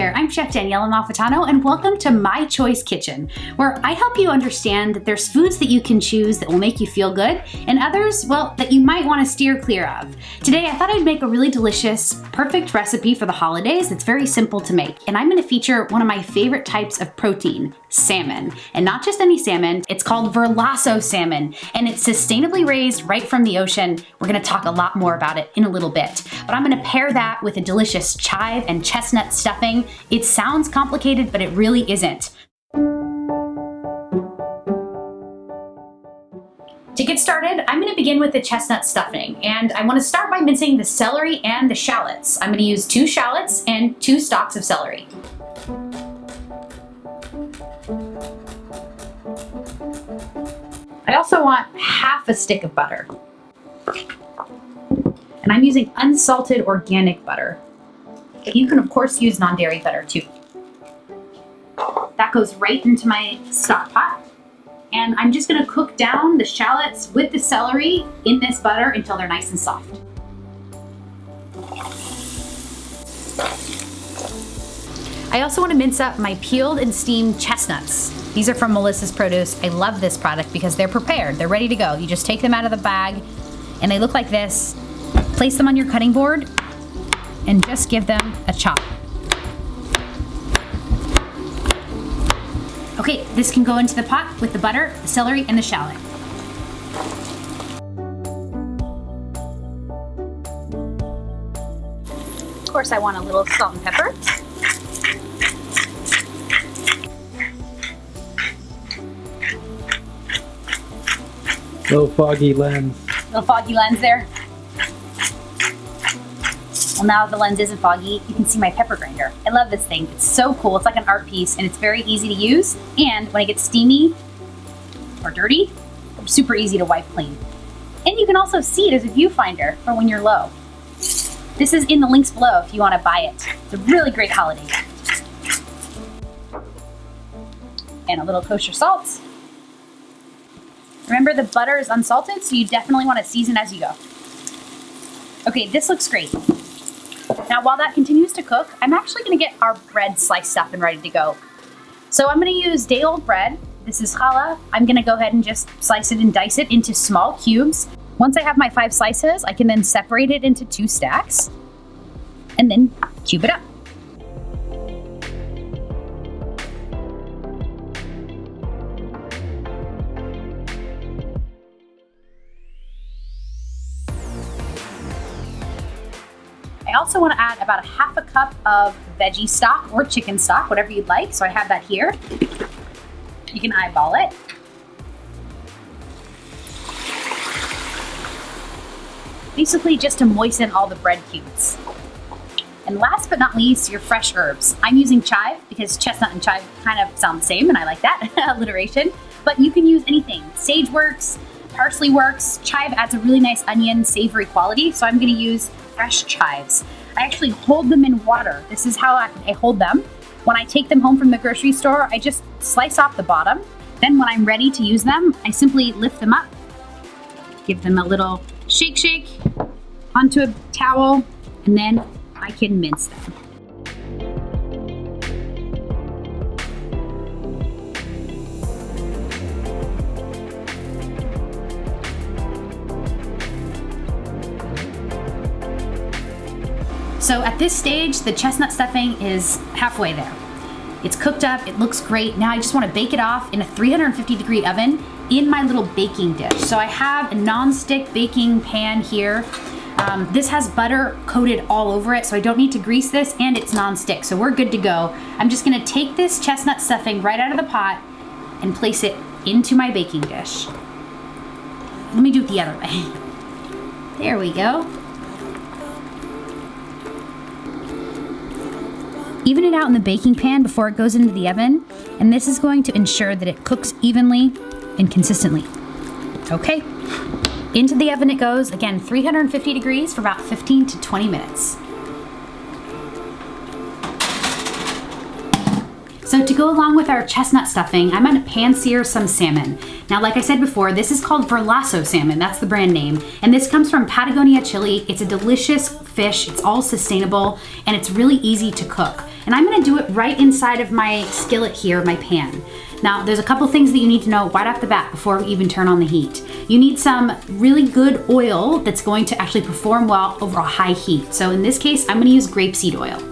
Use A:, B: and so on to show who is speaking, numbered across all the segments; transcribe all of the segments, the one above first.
A: there, I'm Chef Daniella Malfitano and welcome to My Choice Kitchen, where I help you understand that there's foods that you can choose that will make you feel good and others, well, that you might want to steer clear of. Today I thought I'd make a really delicious, perfect recipe for the holidays that's very simple to make, and I'm going to feature one of my favorite types of protein, salmon. And not just any salmon, it's called Verlasso Salmon, and it's sustainably raised right from the ocean. We're going to talk a lot more about it in a little bit, but I'm going to pair that with a delicious chive and chestnut stuffing. It sounds complicated, but it really isn't. To get started, I'm going to begin with the chestnut stuffing, and I want to start by mincing the celery and the shallots. I'm going to use 2 shallots and 2 stalks of celery. I also want half a stick of butter. And I'm using unsalted organic butter. You can of course use non-dairy butter too. That goes right into my stock pot. And I'm just gonna cook down the shallots with the celery in this butter until they're nice and soft. I also want to mince up my peeled and steamed chestnuts. These are from Melissa's Produce. I love this product because they're prepared. They're ready to go. You just take them out of the bag and they look like this. Place them on your cutting board and just give them a chop. Okay, this can go into the pot with the butter, the celery, and the shallot. Of course, I want a little salt and pepper.
B: Little foggy lens.
A: Little foggy lens there. Well, now the lens isn't foggy, you can see my pepper grinder. I love this thing. It's so cool. It's like an art piece and it's very easy to use. And when it gets steamy or dirty, it's super easy to wipe clean. And you can also see it as a viewfinder for when you're low. This is in the links below if you want to buy it. It's a really great holiday gift. And a little kosher salt. Remember, the butter is unsalted, so you definitely want to season as you go. Okay, this looks great. Now, while that continues to cook, I'm actually going to get our bread sliced up and ready to go. So I'm going to use day-old bread. This is challah. I'm going to go ahead and just slice it and dice it into small cubes. Once I have my 5 slices, I can then separate it into 2 stacks and then cube it up. I also want to add about a half a cup of veggie stock or chicken stock, whatever you'd like. So I have that here. You can eyeball it. Basically just to moisten all the bread cubes. And last but not least, your fresh herbs. I'm using chive because chestnut and chive kind of sound the same and I like that alliteration, but you can use anything. Sage works, parsley works. Chive adds a really nice onion savory quality, so I'm going to use fresh chives. I actually hold them in water. This is how I hold them. When I take them home from the grocery store, I just slice off the bottom. Then when I'm ready to use them, I simply lift them up, give them a little shake onto a towel, and then I can mince them. So at this stage, the chestnut stuffing is halfway there. It's cooked up, it looks great. Now I just want to bake it off in a 350-degree oven in my little baking dish. So I have a non-stick baking pan here. This has butter coated all over it, so I don't need to grease this, and it's non-stick, so we're good to go. I'm just gonna take this chestnut stuffing right out of the pot and place it into my baking dish. Let me do it the other way. There we go. Even it out in the baking pan before it goes into the oven, and this is going to ensure that it cooks evenly and consistently. Okay, into the oven it goes, again 350 degrees for about 15 to 20 minutes. So So to go along with our chestnut stuffing, I'm gonna pan-sear some salmon. Now, like I said before, this is called Verlasso Salmon, that's the brand name. And this comes from Patagonia, Chile. It's a delicious fish, it's all sustainable, and it's really easy to cook. And I'm gonna do it right inside of my skillet here, my pan. Now, there's a couple things that you need to know right off the bat before we even turn on the heat. You need some really good oil that's going to actually perform well over a high heat. So in this case, I'm gonna use grapeseed oil.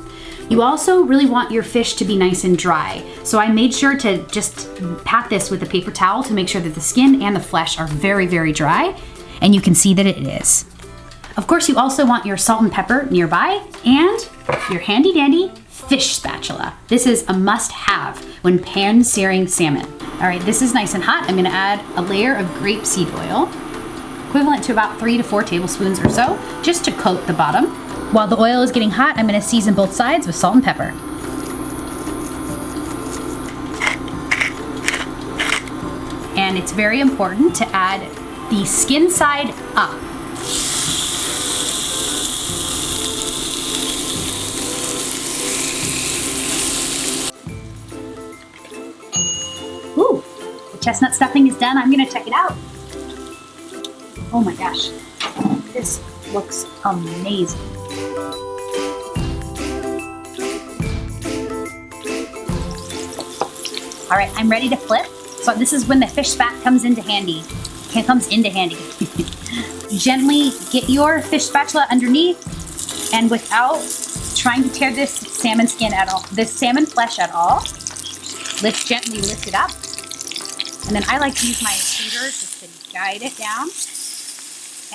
A: You also really want your fish to be nice and dry. So I made sure to just pat this with a paper towel to make sure that the skin and the flesh are very, very dry. And you can see that it is. Of course, you also want your salt and pepper nearby and your handy dandy fish spatula. This is a must-have when pan-searing salmon. All right, this is nice and hot. I'm gonna add a layer of grapeseed oil, equivalent to about 3 to 4 tablespoons or so, just to coat the bottom. While the oil is getting hot, I'm gonna season both sides with salt and pepper. And it's very important to add the skin side up. Ooh, the chestnut stuffing is done. I'm gonna check it out. Oh my gosh, this looks amazing. All right, I'm ready to flip. So this is when the fish spat comes into handy. Gently get your fish spatula underneath, and without trying to tear this salmon flesh at all, gently lift it up. And then I like to use my finger just to guide it down.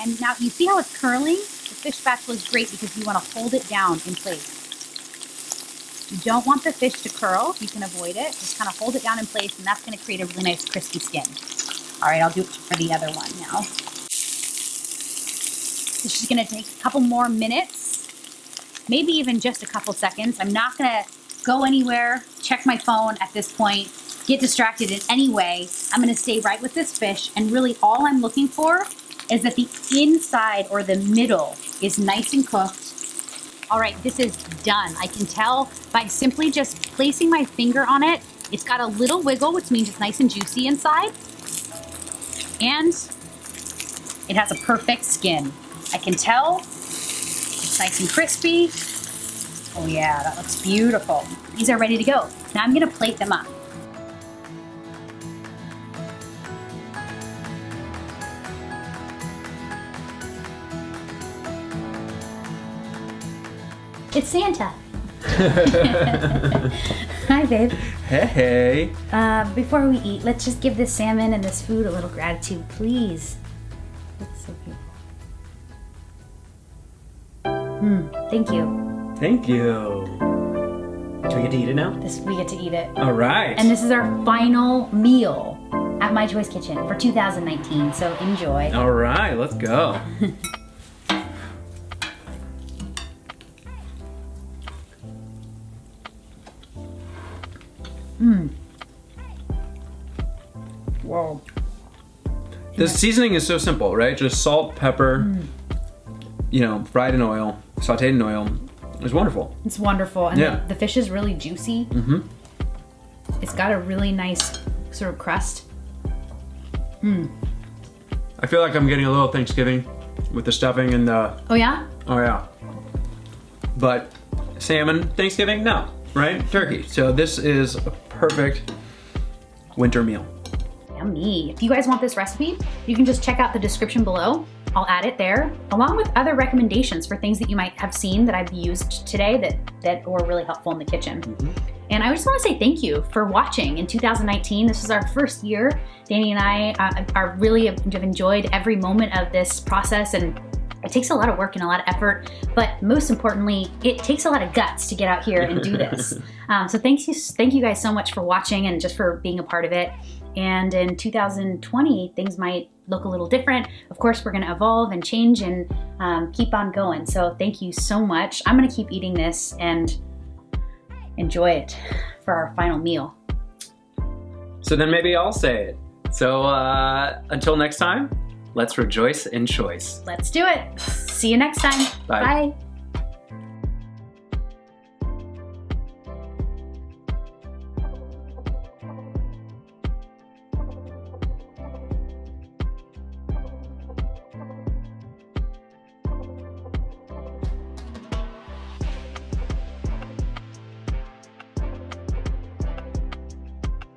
A: And now you see how it's curling? The fish spatula is great because you want to hold it down in place. You don't want the fish to curl. You can avoid it. Just kind of hold it down in place, and that's going to create a really nice crispy skin. All right, I'll do it for the other one now. This is going to take a couple more minutes, maybe even just a couple seconds. I'm not going to go anywhere, check my phone at this point, get distracted in any way. I'm going to stay right with this fish, and really all I'm looking for is that the inside or the middle is nice and cooked. All right, this is done. I can tell by simply just placing my finger on it. It's got a little wiggle, which means it's nice and juicy inside. And it has a perfect skin. I can tell it's nice and crispy. Oh yeah, that looks beautiful. These are ready to go. Now I'm gonna plate them up. It's Santa. Hi, babe.
B: Hey.
A: Before we eat, let's just give this salmon and this food a little gratitude, please. It's so beautiful. Thank you.
B: Thank you. Do we get to eat it now?
A: We get to eat it.
B: All right.
A: And this is our final meal at My Choice Kitchen for 2019, so enjoy.
B: All right, let's go.
A: Whoa.
B: The seasoning is so simple, right? Just salt, pepper, you know, fried in oil, sauteed in oil. It's wonderful.
A: It's wonderful. And
B: yeah.
A: the fish is really juicy. It's got a really nice sort of crust.
B: I feel like I'm getting a little Thanksgiving with the stuffing and the...
A: Oh yeah?
B: Oh yeah. But salmon, Thanksgiving? No, right? Turkey. So this is a perfect winter meal.
A: Yummy. If you guys want this recipe, you can just check out the description below. I'll add it there, along with other recommendations for things that you might have seen that I've used today that were really helpful in the kitchen. And I just want to say thank you for watching in 2019. This is our first year. Danny and I are really have enjoyed every moment of this process, and it takes a lot of work and a lot of effort, but most importantly, it takes a lot of guts to get out here and do this. So thank you guys so much for watching and just for being a part of it. And in 2020, things might look a little different. Of course, we're gonna evolve and change and keep on going. So thank you so much. I'm gonna keep eating this and enjoy it for our final meal.
B: So then maybe I'll say it. So until next time, let's rejoice in choice.
A: Let's do it. See you next time.
B: Bye.
A: Bye.